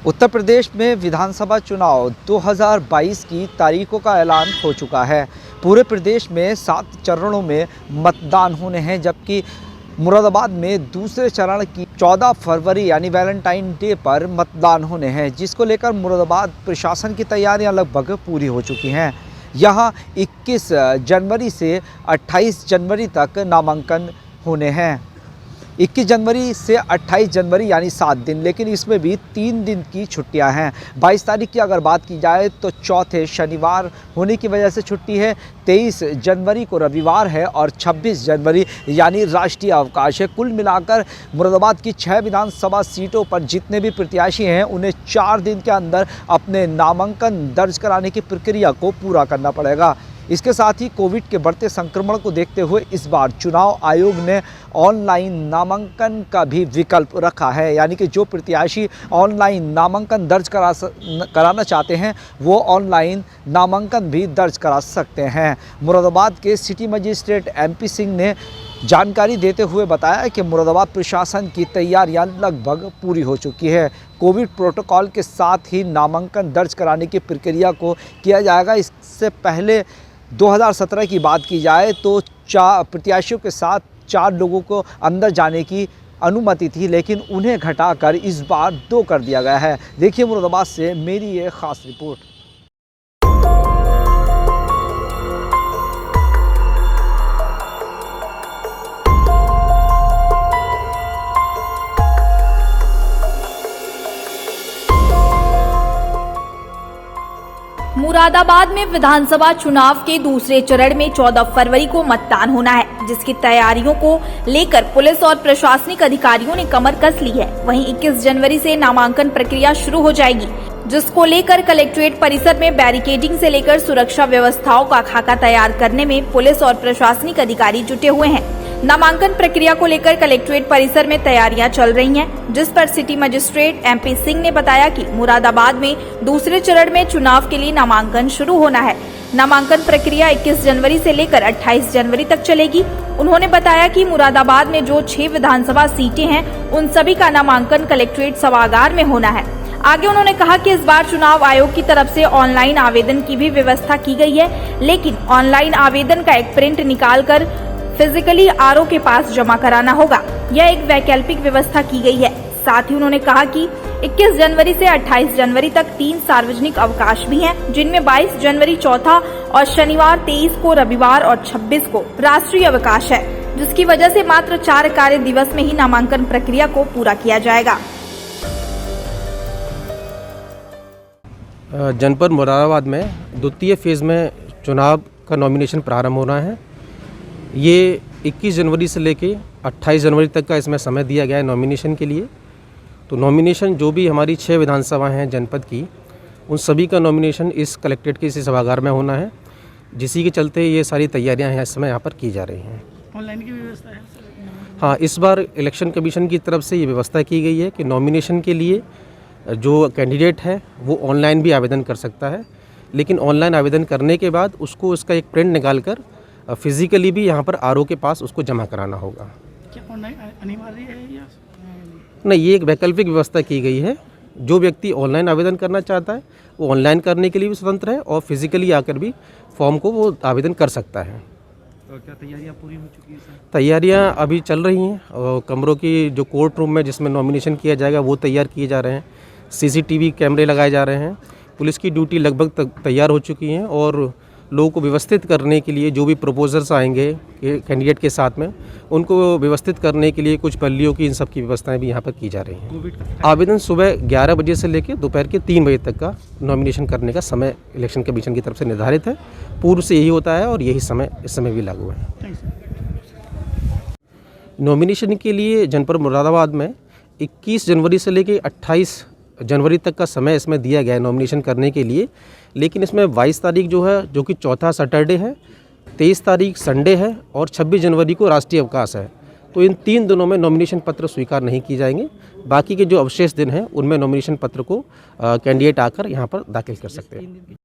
उत्तर प्रदेश में विधानसभा चुनाव 2022 की तारीखों का ऐलान हो चुका है। पूरे प्रदेश में 7 चरणों में मतदान होने हैं, जबकि मुरादाबाद में दूसरे चरण की 14 फरवरी यानी वैलेंटाइन डे पर मतदान होने हैं, जिसको लेकर मुरादाबाद प्रशासन की तैयारियां लगभग पूरी हो चुकी हैं। यहां 21 जनवरी से 28 जनवरी तक नामांकन होने हैं। 21 जनवरी से 28 जनवरी यानी 7 दिन, लेकिन इसमें भी 3 दिन की छुट्टियां हैं। 22 तारीख की अगर बात की जाए तो चौथे शनिवार होने की वजह से छुट्टी है। 23 जनवरी को रविवार है और 26 जनवरी यानी राष्ट्रीय अवकाश है। कुल मिलाकर मुरादाबाद की 6 विधानसभा सीटों पर जितने भी प्रत्याशी हैं उन्हें 4 दिन के अंदर अपने नामांकन दर्ज कराने की प्रक्रिया को पूरा करना पड़ेगा। इसके साथ ही कोविड के बढ़ते संक्रमण को देखते हुए इस बार चुनाव आयोग ने ऑनलाइन नामांकन का भी विकल्प रखा है, यानी कि जो प्रत्याशी ऑनलाइन नामांकन दर्ज कराना चाहते हैं वो ऑनलाइन नामांकन भी दर्ज करा सकते हैं। मुरादाबाद के सिटी मजिस्ट्रेट MP सिंह ने जानकारी देते हुए बताया कि मुरादाबाद प्रशासन की तैयारियां लगभग पूरी हो चुकी है। कोविड प्रोटोकॉल के साथ ही नामांकन दर्ज कराने की प्रक्रिया को किया जाएगा। इससे पहले 2017 की बात की जाए तो 4 प्रत्याशियों के साथ 4 लोगों को अंदर जाने की अनुमति थी, लेकिन उन्हें घटाकर इस बार 2 कर दिया गया है। देखिए मुरादाबाद से मेरी ये खास रिपोर्ट। मुरादाबाद में विधानसभा चुनाव के दूसरे चरण में 14 फरवरी को मतदान होना है, जिसकी तैयारियों को लेकर पुलिस और प्रशासनिक अधिकारियों ने कमर कस ली है। वहीं 21 जनवरी से नामांकन प्रक्रिया शुरू हो जाएगी, जिसको लेकर कलेक्ट्रेट परिसर में बैरिकेडिंग से लेकर सुरक्षा व्यवस्थाओं का खाका तैयार करने में पुलिस और प्रशासनिक अधिकारी जुटे हुए हैं। नामांकन प्रक्रिया को लेकर कलेक्ट्रेट परिसर में तैयारियां चल रही हैं, जिस पर सिटी मजिस्ट्रेट MP सिंह ने बताया कि मुरादाबाद में दूसरे चरण में चुनाव के लिए नामांकन शुरू होना है। नामांकन प्रक्रिया 21 जनवरी से लेकर 28 जनवरी तक चलेगी। उन्होंने बताया कि मुरादाबाद में जो 6 विधानसभा सीटें हैं उन सभी का नामांकन कलेक्ट्रेट सभागार में होना है। आगे उन्होंने कहा कि इस बार चुनाव आयोग की तरफ से ऑनलाइन आवेदन की भी व्यवस्था की गई है, लेकिन ऑनलाइन आवेदन का एक प्रिंट निकाल कर फिजिकली RO के पास जमा कराना होगा। यह एक वैकल्पिक व्यवस्था की गई है। साथ ही उन्होंने कहा कि 21 जनवरी से 28 जनवरी तक 3 सार्वजनिक अवकाश भी हैं, जिनमें 22 जनवरी चौथा और शनिवार, 23 को रविवार और 26 को राष्ट्रीय अवकाश है, जिसकी वजह से मात्र 4 कार्य दिवस में ही नामांकन प्रक्रिया को पूरा किया जाएगा। जनपद मुरादाबाद में द्वितीय फेज में चुनाव का नॉमिनेशन प्रारंभ होना है। ये 21 जनवरी से लेके 28 जनवरी तक का इसमें समय दिया गया है नॉमिनेशन के लिए। तो नॉमिनेशन जो भी हमारी 6 विधानसभा हैं जनपद की, उन सभी का नॉमिनेशन इस कलेक्ट्रेट के इसी सभागार में होना है, जिसी के चलते ये सारी तैयारियां हैं इस समय यहाँ पर की जा रही हैं। ऑनलाइन की व्यवस्था है? हाँ, इस बार इलेक्शन कमीशन की तरफ से ये व्यवस्था की गई है कि नॉमिनेशन के लिए जो कैंडिडेट है वो ऑनलाइन भी आवेदन कर सकता है, लेकिन ऑनलाइन आवेदन करने के बाद उसको उसका एक प्रिंट निकाल कर फिजिकली भी यहाँ पर RO के पास उसको जमा कराना होगा। क्या ऑनलाइन अनिवार्य है या नहीं? ये एक वैकल्पिक व्यवस्था की गई है। जो व्यक्ति ऑनलाइन आवेदन करना चाहता है वो ऑनलाइन करने के लिए भी स्वतंत्र है और फिजिकली आकर भी फॉर्म को वो आवेदन कर सकता है। तो क्या तैयारियां पूरी हो चुकी हैं सर? तैयारियां अभी चल रही हैं और कमरों की जो कोर्ट रूम में जिसमें नॉमिनेशन किया जाएगा वो तैयार किए जा रहे हैं। CCTV कैमरे लगाए जा रहे हैं। पुलिस की ड्यूटी लगभग तैयार हो चुकी हैं और लोगों को व्यवस्थित करने के लिए जो भी प्रपोजर्स आएंगे कैंडिडेट के साथ में, उनको व्यवस्थित करने के लिए कुछ पल्लियों की इन सब की व्यवस्थाएं भी यहाँ पर की जा रही हैं। आवेदन सुबह 11 बजे से लेकर दोपहर के 3 बजे तक का नॉमिनेशन करने का समय इलेक्शन कमीशन की तरफ से निर्धारित है। पूर्व से यही होता है और यही समय इस समय भी लागू है। नॉमिनेशन के लिए जनपद मुरादाबाद में 21 जनवरी से लेकर 28 जनवरी तक का समय इसमें दिया गया है नॉमिनेशन करने के लिए, लेकिन इसमें 22 तारीख जो है जो कि चौथा सैटरडे है, 23 तारीख संडे है और 26 जनवरी को राष्ट्रीय अवकाश है। तो इन 3 दिनों में नॉमिनेशन पत्र स्वीकार नहीं किए जाएंगे। बाकी के जो अवशेष दिन हैं उनमें नॉमिनेशन पत्र को कैंडिडेट आकर यहाँ पर दाखिल कर सकते हैं।